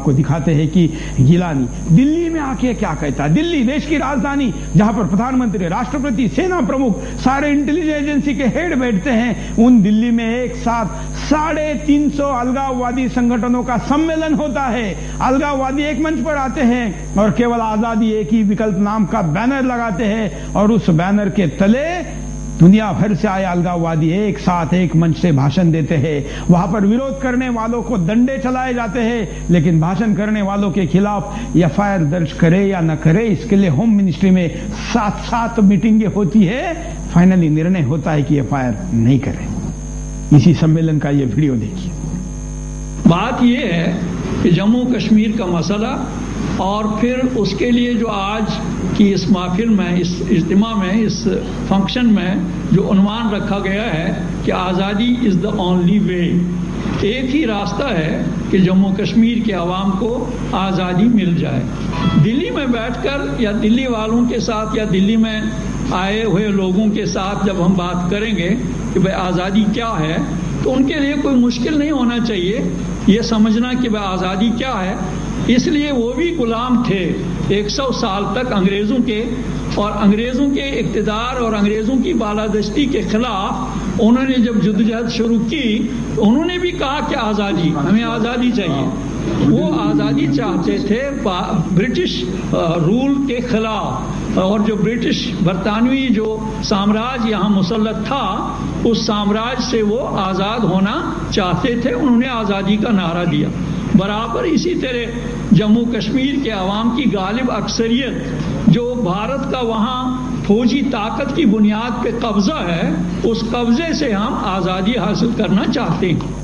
आपको दिखाते हैं कि गिलानी दिल्ली में आके क्या कहता है। दिल्ली देश की राजधानी, जहां पर प्रधानमंत्री, राष्ट्रपति, सेना प्रमुख, सारे इंटेलिजेंस एजेंसी के हेड बैठते हैं, उन दिल्ली में एक साथ 350 अलगाववादी संगठनों का सम्मेलन होता है। अलगाववादी एक मंच पर आते हैं और केवल आजादी एक ही विकल्प नाम का बैनर लगाते हैं, और उस बैनर के तले दुनिया भर से आए अलगाववादी एक साथ एक मंच से भाषण देते हैं। वहां पर विरोध करने वालों को डंडे चलाए जाते हैं, लेकिन भाषण करने वालों के खिलाफ एफआईआर दर्ज करे या न करे, इसके लिए होम मिनिस्ट्री में 7 मीटिंगें होती है। फाइनली निर्णय होता है कि एफआईआर नहीं करें। इसी सम्मेलन का ये वीडियो देखिए। बात यह है कि जम्मू कश्मीर का मसला और फिर उसके लिए जो आज की इस महफिल में, इस इज्तिमा में, इस फंक्शन में जो उन्वान रखा गया है कि आज़ादी इज द ओनली वे, एक ही रास्ता है कि जम्मू कश्मीर के अवाम को आज़ादी मिल जाए। दिल्ली में बैठकर या दिल्ली वालों के साथ या दिल्ली में आए हुए लोगों के साथ जब हम बात करेंगे कि भाई आज़ादी क्या है, तो उनके लिए कोई मुश्किल नहीं होना चाहिए ये समझना कि भाई आज़ादी क्या है। इसलिए वो भी गुलाम थे 100 साल तक अंग्रेज़ों के, और अंग्रेज़ों के इक़्तिदार और अंग्रेज़ों की बालादस्ती के खिलाफ उन्होंने जब जद्दोजहद शुरू की, तो उन्होंने भी कहा कि आज़ादी, हमें आज़ादी चाहिए। वो आज़ादी चाहते थे ब्रिटिश रूल के खिलाफ, और जो ब्रिटिश बरतानवी जो साम्राज्य यहाँ मुसल्लत था, उस साम्राज्य से वो आज़ाद होना चाहते थे। उन्होंने आज़ादी का नारा दिया। बराबर इसी तरह जम्मू कश्मीर के अवाम की गालिब अक्सरियत जो भारत का वहाँ फौजी ताकत की बुनियाद पे कब्जा है, उस कब्जे से हम आज़ादी हासिल करना चाहते हैं।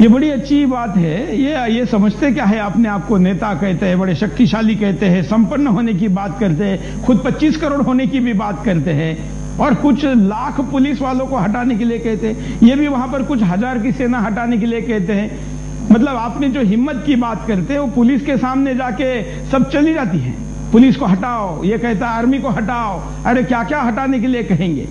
ये बड़ी अच्छी बात है। ये समझते क्या है, अपने आप को नेता कहते हैं, बड़े शक्तिशाली कहते हैं, संपन्न होने की बात करते हैं, खुद 25 करोड़ होने की भी बात करते हैं, और कुछ लाख पुलिस वालों को हटाने के लिए कहते हैं। ये भी वहां पर कुछ हजार की सेना हटाने के लिए कहते हैं। मतलब आपने जो हिम्मत की बात करते हैं, वो पुलिस के सामने जाके सब चली जाती है। पुलिस को हटाओ, ये कहता है आर्मी को हटाओ, अरे क्या क्या हटाने के लिए कहेंगे।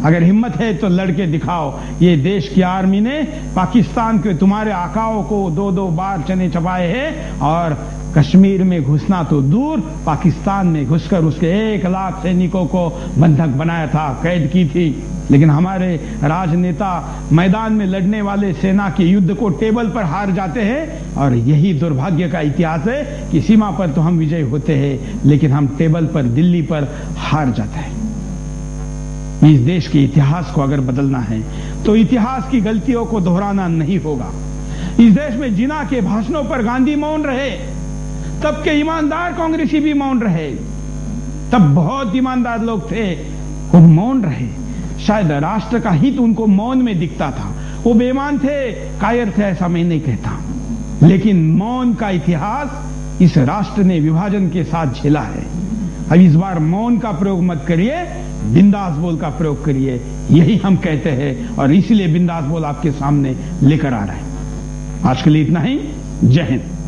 अगर हिम्मत है तो लड़के दिखाओ। ये देश की आर्मी ने पाकिस्तान के तुम्हारे आकाओं को 2-2 बार चने चबाए हैं, और कश्मीर में घुसना तो दूर, पाकिस्तान में घुसकर उसके 1 लाख सैनिकों को बंधक बनाया था, कैद की थी। लेकिन हमारे राजनेता मैदान में लड़ने वाले सेना के युद्ध को टेबल पर हार जाते हैं, और यही दुर्भाग्य का इतिहास है कि सीमा पर तो हम विजयी होते हैं, लेकिन हम टेबल पर, दिल्ली पर हार जाते हैं। इस देश के इतिहास को अगर बदलना है तो इतिहास की गलतियों को दोहराना नहीं होगा। इस देश में जिन्ना के भाषणों पर गांधी मौन रहे, तब के ईमानदार कांग्रेसी भी मौन रहे, तब बहुत ईमानदार लोग थे, वो मौन रहे। शायद राष्ट्र का हित उनको मौन में दिखता था। वो बेईमान थे, कायर थे, ऐसा मैं नहीं कहता, लेकिन मौन का इतिहास इस राष्ट्र ने विभाजन के साथ झेला है। अब इस बार मौन का प्रयोग मत करिए, बिंदास बोल का प्रयोग करिए, यही हम कहते हैं, और इसलिए बिंदास बोल आपके सामने लेकर आ रहे हैं। आज के लिए इतना ही। जय हिंद।